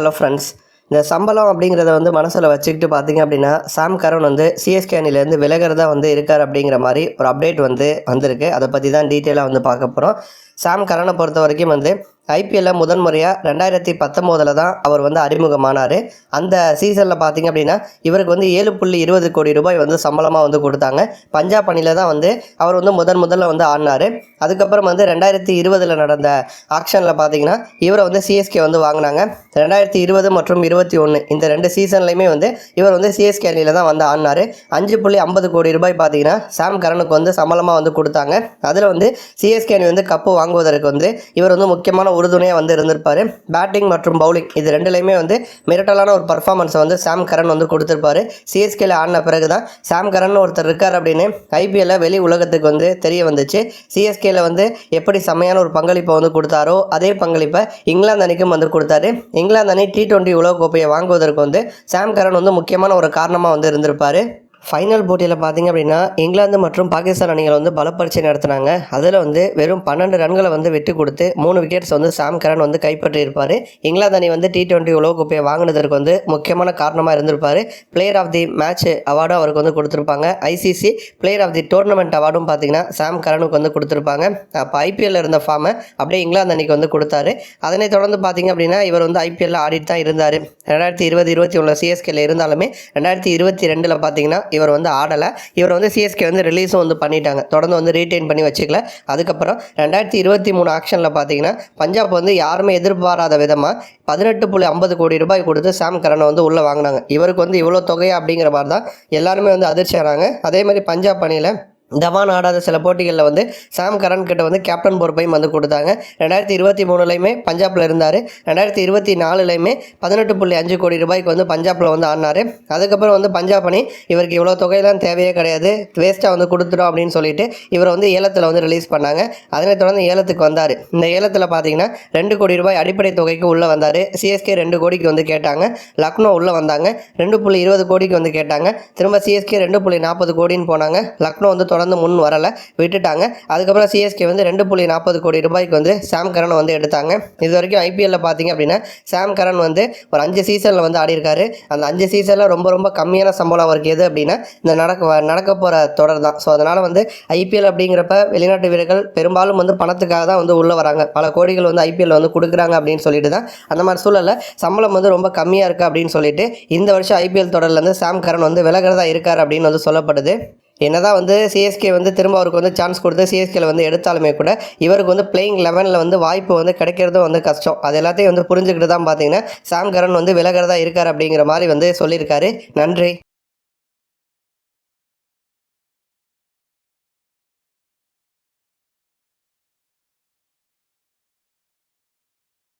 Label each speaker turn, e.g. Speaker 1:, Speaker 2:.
Speaker 1: Hello friends, இந்த சம்பளம் அப்படிங்கிறத மனசில் வச்சுக்கிட்டு பார்த்தீங்க அப்படின்னா, சாம் கரன் சிஎஸ்கே அணிலேருந்து விலகிறதா இருக்கார் அப்படிங்கிற மாதிரி ஒரு அப்டேட் வந்திருக்கு. அதை பற்றி தான் டீட்டெயிலாக பார்க்க போகிறோம். சாம் கரனை பொறுத்த வரைக்கும் ஐபிஎல்லில் முதன் முறையாக 2019 தான் அவர் அறிமுகமானார். அந்த சீசனில் பார்த்திங்க அப்படின்னா இவருக்கு 7.20 கோடி ரூபாய் சம்பளமாக கொடுத்தாங்க. பஞ்சாப் அணியில் தான் அவர் முதல்ல ஆடினார். அதுக்கப்புறம் 2020 நடந்த ஆக்ஷனில் பார்த்திங்கன்னா இவரை சிஎஸ்கே வாங்கினாங்க. 2020 மற்றும் 21 இந்த 2 சீசன்லையுமே இவர் சிஎஸ்கே அணியில் தான் ஆடினார். 5.50 கோடி ரூபாய் பார்த்திங்கன்னா சாம் கரனுக்கு சம்பளமாக கொடுத்தாங்க. அதில் சிஎஸ்கே அணி கப்பு வாங்குவதற்கு இவர் முக்கியமான உறுதுணையாக இருந்திருப்பார். பேட்டிங் மற்றும் பவுலிங் இது ரெண்டுலையுமே மிரட்டலான ஒரு பர்ஃபார்மன்ஸை சாம் கரன் கொடுத்துருப்பாரு. சிஎஸ்கேல ஆடின பிறகு தான் சாம் கரன் ஒருத்தர் இருக்கார் அப்படின்னு ஐபிஎல்ல வெளி உலகத்துக்கு தெரிய வந்துச்சு. சிஎஸ்கேல எப்படி செம்மையான ஒரு பங்களிப்பை கொடுத்தாரோ அதே பங்களிப்பை இங்கிலாந்து அணிக்கும் கொடுத்தாரு. இங்கிலாந்து அணி T20 உலகக்கோப்பையை வாங்குவதற்கு சாம் கரன் முக்கியமான ஒரு காரணமாக இருந்திருப்பார். ஃபைனல் போட்டியில் பார்த்திங்க அப்படின்னா இங்கிலாந்து மற்றும் பாகிஸ்தான் அணிகள் பலப்பரீட்சை நடத்தினாங்க. அதில் வெறும் 12 ரன்களை விட்டு கொடுத்து 3 விக்கெட்ஸ் சாம் கரன் கைப்பற்றியிருப்பார். இங்கிலாந்து அணி T20 உலகக்கோப்பையை வாங்கினதற்கு முக்கியமான காரணமாக இருந்திருப்பார். பிளேயர் ஆஃப் தி மேட்ச் அவார்டும் அவருக்கு கொடுத்துருப்பாங்க. ICC player of the tournament அவார்டும் பார்த்திங்கன்னா சாம் கரனுக்கு கொடுத்துருப்பாங்க. அப்போ ஐபிஎல்ல இருந்த ஃபார்மை அப்படியே இங்கிலாந்து அணிக்கு கொடுத்தாரு. அதனைத் தொடர்ந்து பார்த்திங்க அப்படின்னா இவர் ஐபிஎல்ல ஆடிட்டு தான் இருந்தார். 2020-21 சிஎஸ்கேல இருந்தாலுமே 2022 பார்த்திங்கன்னா இவர் ஆடலை. இவர் சிஎஸ்கே ரிலீஸும் பண்ணிட்டாங்க. தொடர்ந்து ரீட்டைன் பண்ணி வச்சுக்கல. அதுக்கப்புறம் 2023 ஆக்ஷனில் பார்த்தீங்கன்னா பஞ்சாப் யாருமே எதிர்பாராத விதமாக 18.50 கோடி ரூபாய் கொடுத்து சாம் கரனை உள்ளே வாங்கினாங்க. இவருக்கு இவ்வளோ தொகையா அப்படிங்கிற மாதிரி தான் எல்லாருமே அதிர்ச்சி ஆனாங்க. அதே மாதிரி பஞ்சாப் அணியில் தவான் ஆடாத சில போட்டிகளில் சாம் கரன் கிட்ட கேப்டன் பொறுப்பையும் கொடுத்தாங்க. 2023லையுமே பஞ்சாபில் இருந்தார். 2024லையுமே 18.5 கோடி ரூபாய்க்கு பஞ்சாபில் ஆடினார். அதுக்கப்புறம் பஞ்சாப் அணி இவருக்கு இவ்வளோ தொகையெல்லாம் தேவையே கிடையாது, வேஸ்ட்டாக கொடுத்துடும் அப்படின்னு சொல்லிட்டு இவர் ஏலத்தில் ரிலீஸ் பண்ணாங்க. அதனைத் தொடர்ந்து ஏலத்துக்கு வந்தார். இந்த ஏலத்தில் பார்த்தீங்கன்னா 2 கோடி ரூபாய் அடிப்படை தொகைக்கு உள்ளே வந்தார். சிஎஸ்கே 2 கோடிக்கு கேட்டாங்க. லக்னோ உள்ளே வந்தாங்க. 2.20 கோடிக்கு கேட்டாங்க. திரும்ப சிஎஸ்கே 2.40 கோடின்னு போனாங்க. லக்னோ தொடர்ந்து முன் வரலை, விட்டுட்டாங்க. அதுக்கப்புறம் சிஎஸ்கே 2.40 கோடி ரூபாய்க்கு சாம் கரன் எடுத்தாங்க. இது வரைக்கும் ஐபிஎல்ல பார்த்தீங்க அப்படின்னா சாம் கரன் ஒரு 5 சீசனில் ஆடிருக்காரு. அந்த 5 சீசனில் ரொம்ப கம்மியான சம்பளம் அவருக்கு எது அப்படின்னா இந்த நடக்க போகிற தொடர் தான். ஸோ அதனால் ஐபிஎல் அப்படிங்கிறப்ப வெளிநாட்டு வீரர்கள் பெரும்பாலும் பணத்துக்காக தான் உள்ளே வராங்க. பல கோடிகள் ஐபிஎல் கொடுக்குறாங்க அப்படின்னு சொல்லிட்டு தான் அந்த மாதிரி சூழலில் சம்பளம் ரொம்ப கம்மியாக இருக்குது அப்படின்னு சொல்லிட்டு இந்த வருஷம் ஐபிஎல் தொடர்லேருந்து சாம் கரன் விலகிறதா இருக்கார் அப்படின்னு சொல்லப்படுது. என்னதான் சிஎஸ்கே திரும்ப அவருக்கு சான்ஸ் கொடுத்து சிஎஸ்கேல எடுத்தாலுமே கூட இவருக்கு பிளேயிங் 11ல் வாய்ப்பு கிடைக்கிறதும் கஷ்டம். அது எல்லாத்தையும் புரிஞ்சுக்கிட்டு தான் பார்த்தீங்கன்னா சாம் கரன் விலகிறதா இருக்கார் அப்படிங்கிற மாதிரி சொல்லியிருக்காரு. நன்றி.